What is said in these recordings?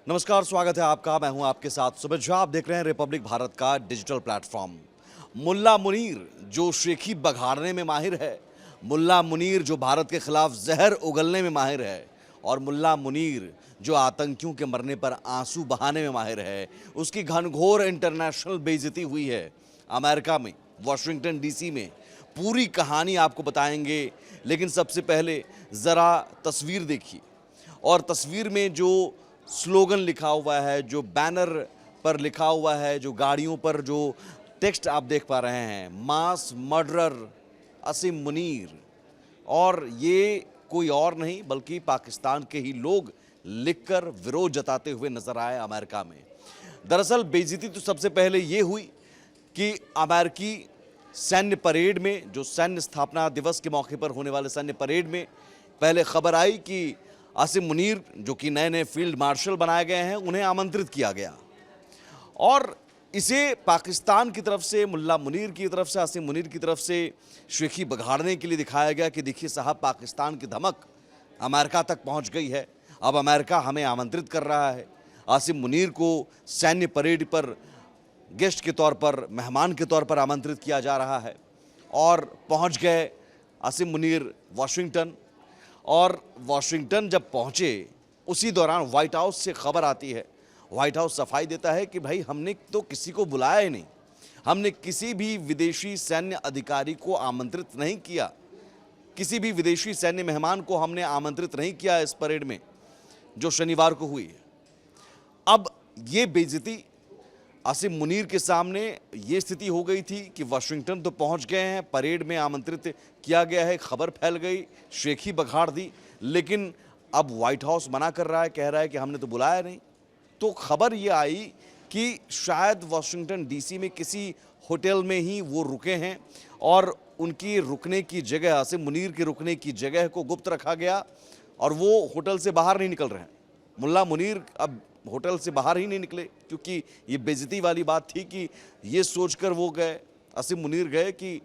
नमस्कार, स्वागत है आपका। मैं हूं आपके साथ सुबह। आप देख रहे हैं रिपब्लिक भारत का डिजिटल प्लेटफॉर्म। मुल्ला मुनीर जो शेखी बघाड़ने में माहिर है, मुल्ला मुनीर जो भारत के खिलाफ जहर उगलने में माहिर है, और मुल्ला मुनीर जो आतंकियों के मरने पर आंसू बहाने में माहिर है, उसकी घनघोर इंटरनेशनल बेइज्जती हुई है अमेरिका में, वॉशिंगटन डीसी में। पूरी कहानी आपको बताएंगे, लेकिन सबसे पहले ज़रा तस्वीर देखिए। और तस्वीर में जो स्लोगन लिखा हुआ है, जो बैनर पर लिखा हुआ है, जो गाड़ियों पर जो टेक्स्ट आप देख पा रहे हैं, मास मर्डरर असीम मुनीर, और ये कोई और नहीं बल्कि पाकिस्तान के ही लोग लिखकर विरोध जताते हुए नजर आए अमेरिका में। दरअसल बेइज्जती तो सबसे पहले ये हुई कि अमेरिकी सैन्य परेड में, जो सैन्य स्थापना दिवस के मौके पर होने वाले सैन्य परेड में, पहले खबर आई कि आसिम मुनीर जो कि नए नए फील्ड मार्शल बनाए गए हैं, उन्हें आमंत्रित किया गया। और इसे पाकिस्तान की तरफ से, मुल्ला मुनीर की तरफ से, आसिम मुनीर की तरफ से शेखी बघाड़ने के लिए दिखाया गया कि देखिए साहब, पाकिस्तान की धमक अमेरिका तक पहुंच गई है, अब अमेरिका हमें आमंत्रित कर रहा है। आसिम मुनीर को सैन्य परेड पर गेस्ट के तौर पर, मेहमान के तौर पर आमंत्रित किया जा रहा है। और पहुंच गए आसिम मुनीर वाशिंगटन। और वाशिंगटन जब पहुंचे, उसी दौरान व्हाइट हाउस से खबर आती है। व्हाइट हाउस सफाई देता है कि भाई, हमने तो किसी को बुलाया ही नहीं, हमने किसी भी विदेशी सैन्य अधिकारी को आमंत्रित नहीं किया, किसी भी विदेशी सैन्य मेहमान को हमने आमंत्रित नहीं किया इस परेड में जो शनिवार को हुई है। अब ये बेइज्जती आसिम मुनीर के सामने ये स्थिति हो गई थी कि वाशिंगटन तो पहुंच गए हैं, परेड में आमंत्रित किया गया है, खबर फैल गई, शेखी बघाड़ दी, लेकिन अब व्हाइट हाउस मना कर रहा है, कह रहा है कि हमने तो बुलाया नहीं। तो खबर ये आई कि शायद वाशिंगटन डीसी में किसी होटल में ही वो रुके हैं, और उनकी रुकने की जगह, आसिम मुनीर के रुकने की जगह को गुप्त रखा गया, और वो होटल से बाहर नहीं निकल रहे हैं। मुल्ला मुनीर अब होटल से बाहर ही नहीं निकले, क्योंकि ये बेइज्जती वाली बात थी कि ये सोचकर वो गए, आसिम मुनीर गए कि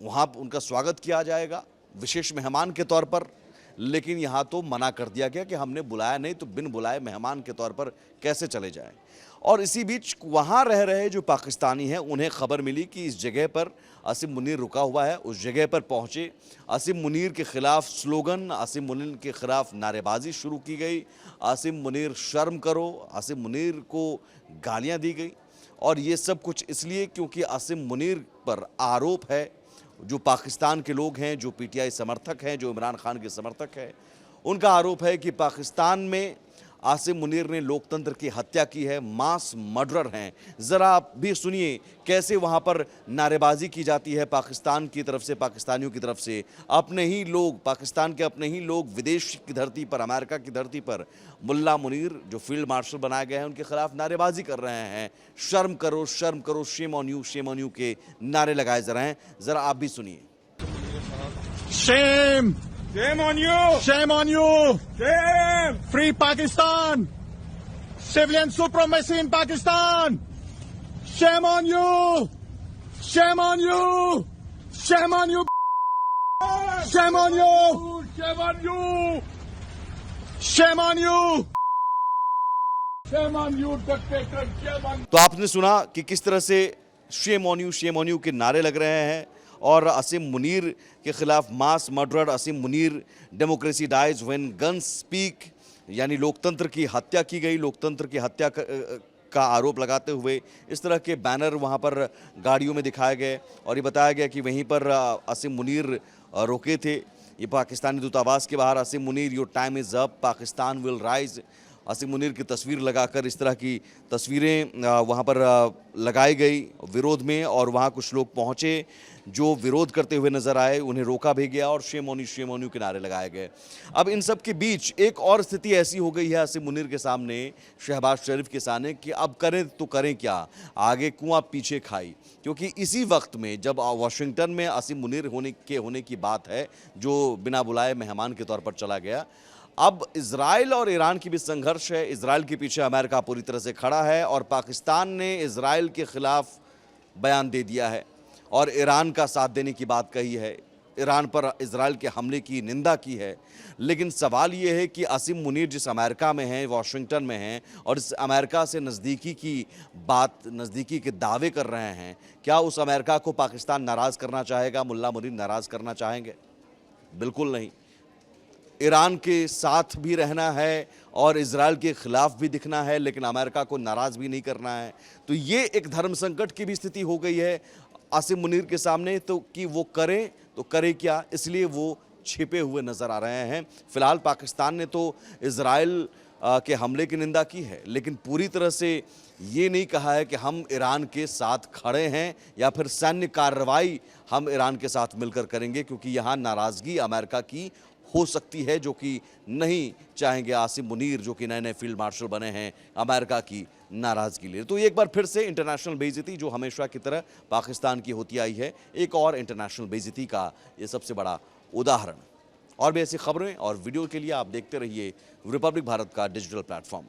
वहाँ उनका स्वागत किया जाएगा विशेष मेहमान के तौर पर, लेकिन यहाँ तो मना कर दिया गया कि हमने बुलाया नहीं, तो बिन बुलाए मेहमान के तौर पर कैसे चले जाएं। और इसी बीच वहाँ रह रहे जो पाकिस्तानी हैं, उन्हें खबर मिली कि इस जगह पर आसिम मुनीर रुका हुआ है। उस जगह पर पहुँचे, आसिम मुनीर के ख़िलाफ़ स्लोगन, आसिम मुनीर के ख़िलाफ़ नारेबाजी शुरू की गई। आसिम मुनीर शर्म करो, आसिम मुनीर को गालियाँ दी गई। और ये सब कुछ इसलिए क्योंकि आसिम मुनीर पर आरोप है, जो पाकिस्तान के लोग हैं, जो पीटीआई समर्थक हैं, जो इमरान खान के समर्थक हैं, उनका आरोप है कि पाकिस्तान में आसिम मुनीर ने लोकतंत्र की हत्या की है, मास मर्डरर हैं। ज़रा आप भी सुनिए कैसे वहाँ पर नारेबाजी की जाती है पाकिस्तान की तरफ से, पाकिस्तानियों की तरफ से। अपने ही लोग, पाकिस्तान के अपने ही लोग विदेश की धरती पर, अमेरिका की धरती पर मुल्ला मुनीर जो फील्ड मार्शल बनाए गए हैं, उनके खिलाफ नारेबाजी कर रहे हैं। शर्म करो, शर्म करो, shame on you, shame on you के नारे लगाए जा रहे हैं। ज़रा आप भी सुनिए। Shame! Shame on you! Shame on you! Shame! Free Pakistan! Civilian supremacy in Pakistan! Shame on you! Shame on you! Shame on you! Shame on you! Shame on you! Shame on you! Shame on you, dictator! Shame on you! तो आपने सुना कि किस तरह से shame on you के नारे लग रहे हैं। और आसिम मुनीर के खिलाफ mass murderer Asim Munir, democracy dies when guns speak, यानी लोकतंत्र की हत्या की गई, लोकतंत्र की हत्या का आरोप लगाते हुए इस तरह के बैनर वहाँ पर गाड़ियों में दिखाए गए। और ये बताया गया कि वहीं पर आसिम मुनीर रोके थे। ये पाकिस्तानी दूतावास के बाहर Asim Munir, your time is up, Pakistan will rise. Asim Munir की तस्वीर लगाकर इस तरह की तस्वीरें वहाँ पर लगाई गई विरोध में, और वहाँ कुछ लोग पहुँचे जो विरोध करते हुए नजर आए, उन्हें रोका भी गया और शेम ऑन यू के नारे लगाए गए। अब इन सब के बीच एक और स्थिति ऐसी हो गई है आसिम मुनीर के सामने, शहबाज शरीफ के सामने, कि अब करें तो करें क्या, आगे कुआं पीछे खाई। क्योंकि इसी वक्त में जब वाशिंगटन में आसिम मुनीर होने की बात है, जो बिना बुलाए मेहमान के तौर पर चला गया, अब इजराइल और ईरान की भी संघर्ष है। इजराइल के पीछे अमेरिका पूरी तरह से खड़ा है, और पाकिस्तान ने इजराइल के खिलाफ बयान दे दिया है और ईरान का साथ देने की बात कही है। ईरान पर इजराइल के हमले की निंदा की है, लेकिन सवाल ये है कि आसिम मुनीर जिस अमेरिका में हैं, वाशिंगटन में हैं और इस अमेरिका से नज़दीकी के दावे कर रहे हैं, क्या उस अमेरिका को पाकिस्तान नाराज़ करना चाहेगा, मुल्ला मुनीर नाराज़ करना चाहेंगे? बिल्कुल नहीं। ईरान के साथ भी रहना है और इजराइल के खिलाफ भी दिखना है, लेकिन अमेरिका को नाराज़ भी नहीं करना है। तो ये एक धर्म संकट की भी स्थिति हो गई है आसिम मुनीर के सामने, तो कि वो करें तो करें क्या, इसलिए वो छिपे हुए नज़र आ रहे हैं। फिलहाल पाकिस्तान ने तो इजराइल के हमले की निंदा की है, लेकिन पूरी तरह से ये नहीं कहा है कि हम ईरान के साथ खड़े हैं या फिर सैन्य कार्रवाई हम ईरान के साथ मिलकर करेंगे, क्योंकि यहाँ नाराज़गी अमेरिका की हो सकती है, जो कि नहीं चाहेंगे आसिम मुनीर, जो कि नए नए फील्ड मार्शल बने हैं, अमेरिका की नाराज़गी ले। तो एक बार फिर से इंटरनेशनल बेइज्जती जो हमेशा की तरह पाकिस्तान की होती आई है, एक और इंटरनेशनल बेइज्जती का ये सबसे बड़ा उदाहरण। और भी ऐसी खबरें और वीडियो के लिए आप देखते रहिए रिपब्लिक भारत का डिजिटल प्लेटफॉर्म।